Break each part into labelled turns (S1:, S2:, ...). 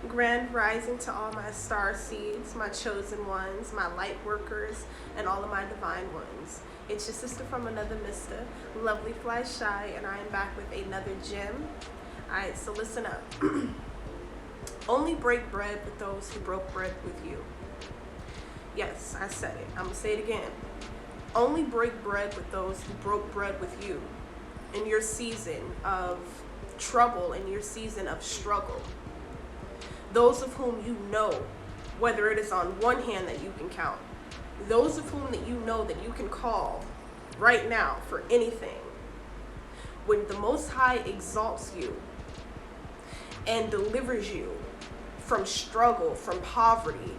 S1: Grand rising to all my star seeds, my chosen ones, my light workers, and all of my divine ones. It's your sister from another mister, Lovely Fly Shy, and I am back with another gem. Alright, so listen up. Only break bread with those who broke bread with you. Yes, I said it. I'm going to say it again. Only break bread with those who broke bread with you in your season of trouble, in your season of struggle. Those of whom you know, whether it is on one hand that you can count, those of whom that you know that you can call right now for anything. When the Most High exalts you and delivers you from struggle, from poverty,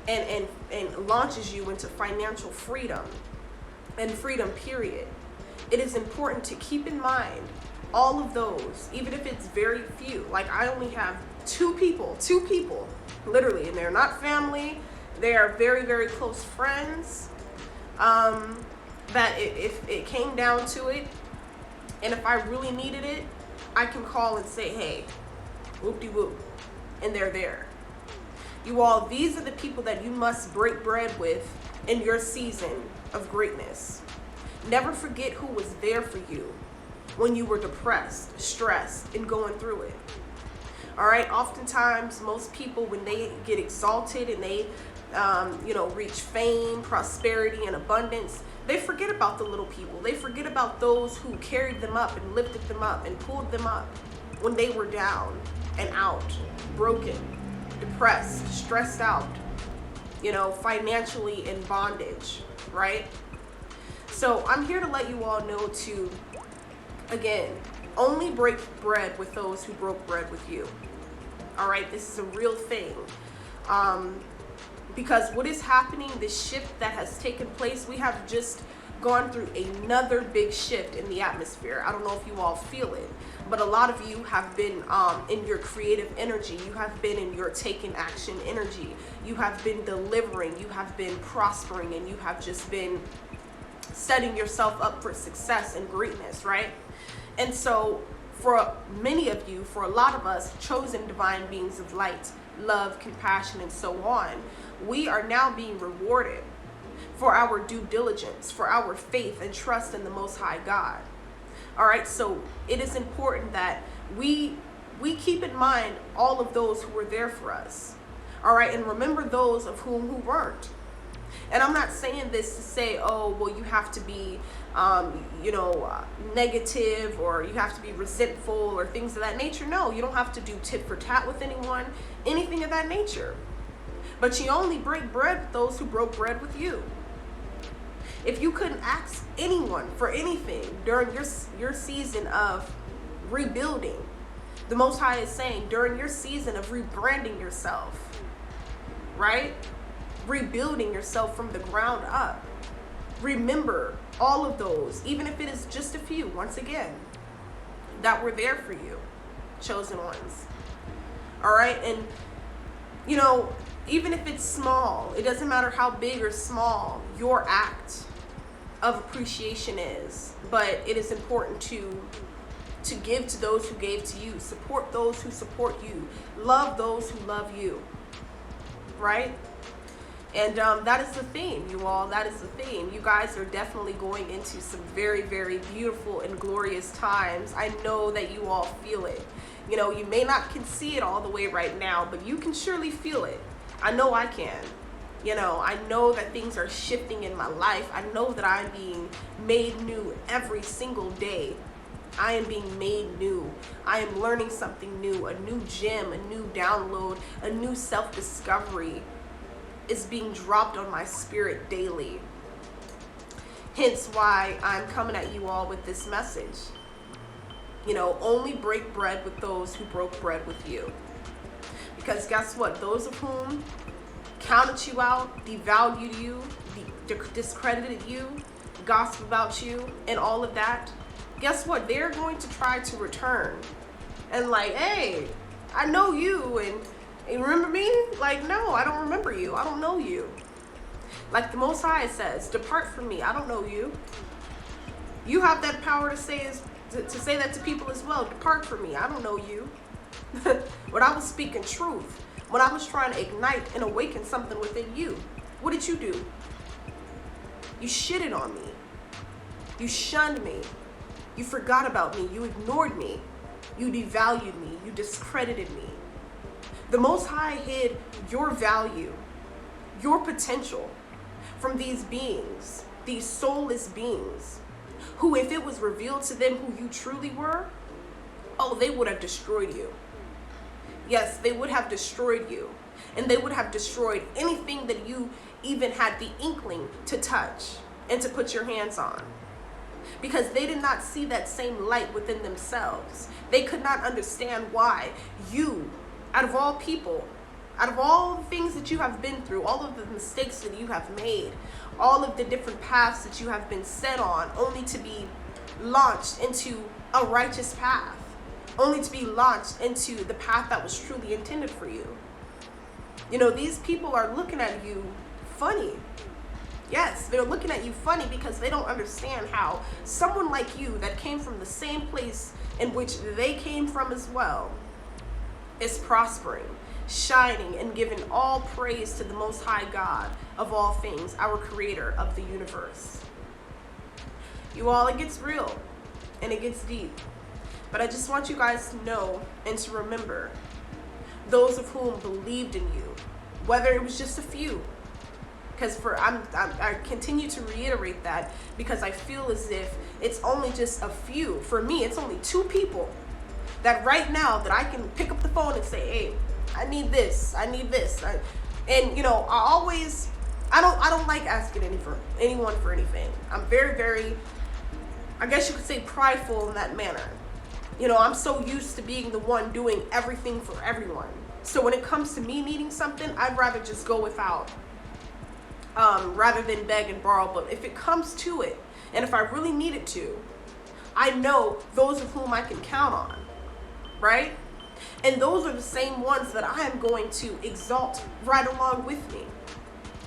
S1: and launches you into financial freedom and freedom period, it is important to keep in mind all of those, even if it's very few. Like, I only have two people, literally, and they're not family, they are very, very close friends, that if it came down to it, and if I really needed it, I can call and say, hey, whoop-de-whoop, and they're there. You all, these are the people that you must break bread with in your season of greatness. Never forget who was there for you when you were depressed, stressed, and going through it. All right, oftentimes most people, when they get exalted and they reach fame, prosperity, and abundance, they forget about the little people. They forget about those who carried them up and lifted them up and pulled them up when they were down and out, broken, depressed, stressed out, financially in bondage, right? So I'm here to let you all know to, again, only break bread with those who broke bread with you. All right, this is a real thing. Because what is happening, this shift that has taken place, we have just gone through another big shift in the atmosphere. I don't know if you all feel it, but a lot of you have been in your creative energy. You have been in your taking action energy. You have been delivering. You have been prospering, and you have just been setting yourself up for success and greatness, right? And so for many of you, for a lot of us, chosen divine beings of light, love, compassion, and so on, we are now being rewarded for our due diligence, for our faith and trust in the Most High God. All right, so it is important that we keep in mind all of those who were there for us. All right, and remember those of who weren't. And I'm not saying this to say, oh, well, you have to be, negative, or you have to be resentful or things of that nature. No, you don't have to do tit for tat with anyone, anything of that nature. But you only break bread with those who broke bread with you. If you couldn't ask anyone for anything during your season of rebuilding, the Most High is saying during your season of rebranding yourself, right? Rebuilding yourself from the ground up. Remember all of those, even if it is just a few, once again, that were there for you, chosen ones. All right, and even if it's small, it doesn't matter how big or small your act of appreciation is, but it is important to give to those who gave to you, support those who support you, love those who love you, right? And that is the theme, you all. That is the theme. You guys are definitely going into some very, very beautiful and glorious times. I know that you all feel it. You may not can see it all the way right now, but you can surely feel it. I know I can. I know that things are shifting in my life. I know that I'm being made new every single day. I am being made new. I am learning something new, a new gem, a new download, a new self-discovery is being dropped on my spirit daily. Hence why I'm coming at you all with this message. Only break bread with those who broke bread with you. Because guess what? Those of whom counted you out, devalued you, discredited you, gossip about you, and all of that, guess what? They're going to try to return. And like, hey, I know you, and remember me? Like, no, I don't remember you. I don't know you. Like the Most High says, depart from me. I don't know you. You have that power to say that to people as well. Depart from me. I don't know you. What when I was speaking truth, when I was trying to ignite and awaken something within you, what did you do? You shitted on me. You shunned me. You forgot about me. You ignored me. You devalued me. You discredited me. The Most High hid your value, your potential from these beings, these soulless beings, who, if it was revealed to them who you truly were, oh, they would have destroyed you. Yes, they would have destroyed you. And they would have destroyed anything that you even had the inkling to touch and to put your hands on. Because they did not see that same light within themselves. They could not understand why you, out of all people, out of all the things that you have been through, all of the mistakes that you have made, all of the different paths that you have been set on, only to be launched into a righteous path, only to be launched into the path that was truly intended for you. You know, these people are looking at you funny. Yes, they're looking at you funny because they don't understand how someone like you that came from the same place in which they came from as well is prospering, shining, and giving all praise to the Most High God of all things, our creator of the universe. You all, it gets real and it gets deep. But I just want you guys to know and to remember those of whom believed in you, whether it was just a few. Because I continue to reiterate that because I feel as if it's only just a few. For me, it's only 2 people that right now that I can pick up the phone and say, hey, I need this, I need this. And you know, I don't like asking anyone for anything. I'm very, very, I guess you could say, prideful in that manner. You know, I'm so used to being the one doing everything for everyone. So when it comes to me needing something, I'd rather just go without. Rather than beg and borrow. But if it comes to it, and if I really needed to, I know those of whom I can count on, right? And those are the same ones that I am going to exalt right along with me.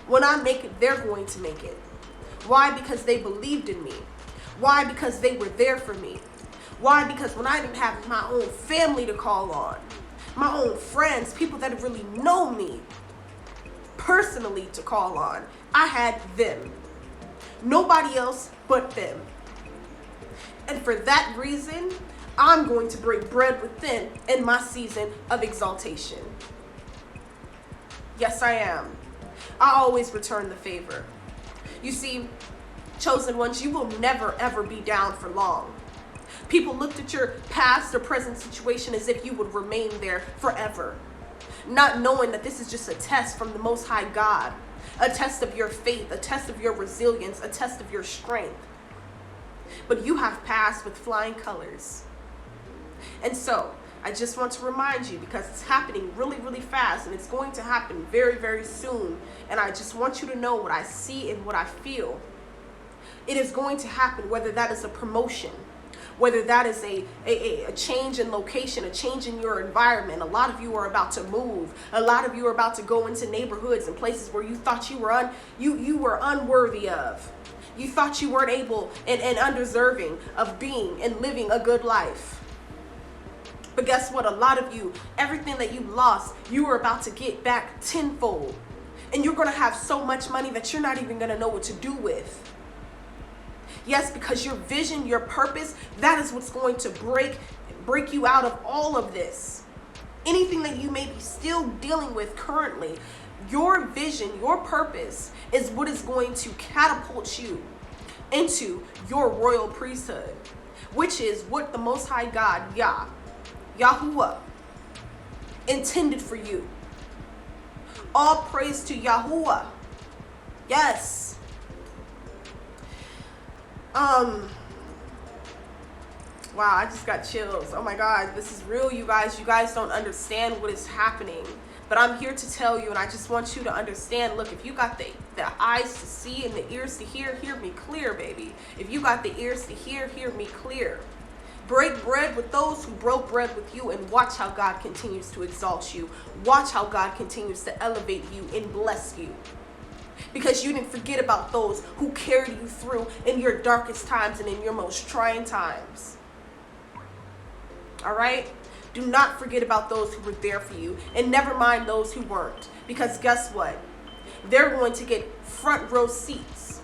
S1: When I make it, they're going to make it. Why? Because they believed in me. Why? Because they were there for me. Why? Because when I didn't have my own family to call on, my own friends, people that really know me personally to call on, I had them. Nobody else but them. And for that reason, I'm going to break bread with them in my season of exaltation. Yes, I am. I always return the favor. You see, chosen ones, you will never ever be down for long. People looked at your past or present situation as if you would remain there forever, not knowing that this is just a test from the Most High God, a test of your faith, a test of your resilience, a test of your strength. But you have passed with flying colors. And so, I just want to remind you, because it's happening really, really fast, and it's going to happen very, very soon, and I just want you to know what I see and what I feel. It is going to happen, whether that is a promotion, whether that is a change in location, a change in your environment. A lot of you are about to move. A lot of you are about to go into neighborhoods and places where you thought you were unworthy of. You thought you weren't able and undeserving of being and living a good life. But guess what? A lot of you, everything that you lost, you are about to get back tenfold. And you're going to have so much money that you're not even going to know what to do with. Yes, because your vision, your purpose, that is what's going to break you out of all of this. Anything that you may be still dealing with currently, your vision, your purpose is what is going to catapult you into your royal priesthood, which is what the Most High God, Yahuwah, intended for you. All praise to Yahuwah. Yes. Wow, I just got chills. Oh my God, this is real, you guys. You guys don't understand what is happening. But I'm here to tell you, and I just want you to understand. Look, if you got the eyes to see and the ears to hear me clear, baby. If you got the ears to hear me clear. Break bread with those who broke bread with you, and watch how God continues to exalt you. Watch how God continues to elevate you and bless you. Because you didn't forget about those who carried you through in your darkest times and in your most trying times. All right? Do not forget about those who were there for you, and never mind those who weren't. Because guess what? They're going to get front row seats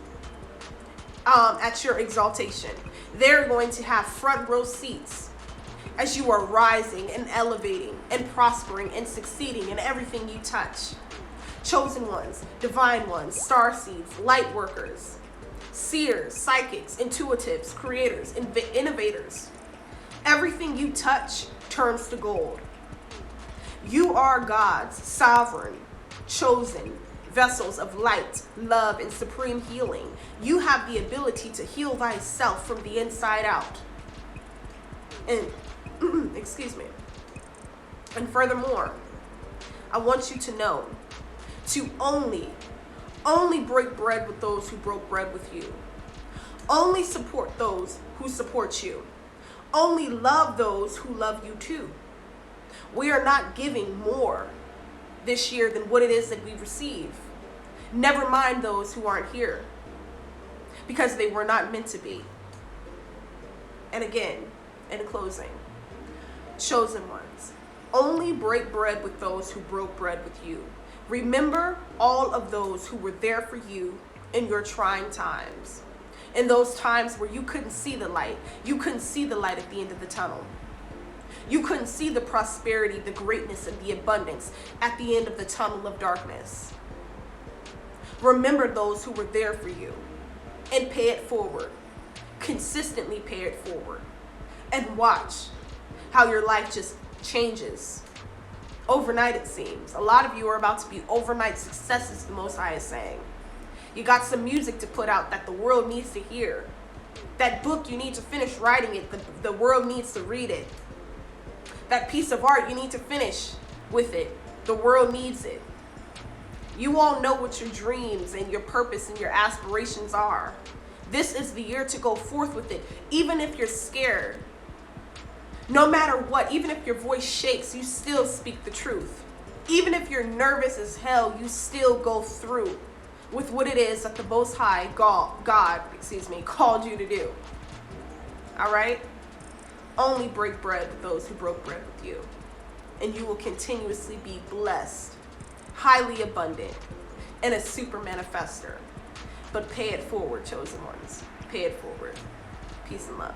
S1: at your exaltation. They're going to have front row seats as you are rising and elevating and prospering and succeeding in everything you touch. Chosen ones, divine ones, star seeds, light workers, seers, psychics, intuitives, creators, innovators. Everything you touch turns to gold. You are God's sovereign, chosen vessels of light, love, and supreme healing. You have the ability to heal thyself from the inside out. And, excuse me. And furthermore, I want you to know to only break bread with those who broke bread with you. Only support those who support you. Only love those who love you too. We are not giving more this year than what it is that we receive. Never mind those who aren't here, because they were not meant to be. And again, in closing, chosen ones, only break bread with those who broke bread with you. Remember all of those who were there for you in your trying times. In those times where you couldn't see the light. You couldn't see the light at the end of the tunnel. You couldn't see the prosperity, the greatness, and the abundance at the end of the tunnel of darkness. Remember those who were there for you and pay it forward. Consistently pay it forward. And watch how your life just changes. Overnight, it seems. A lot of you are about to be overnight successes, the Most High is saying. You got some music to put out that the world needs to hear. That book, you need to finish writing it. The world needs to read it. That piece of art, you need to finish with it. The world needs it. You all know what your dreams and your purpose and your aspirations are. This is the year to go forth with it. Even if you're scared, no matter what, even if your voice shakes, you still speak the truth. Even if you're nervous as hell, you still go through with what it is that the Most High God called you to do. All right? Only break bread with those who broke bread with you. And you will continuously be blessed, highly abundant, and a super manifester. But pay it forward, chosen ones. Pay it forward. Peace and love.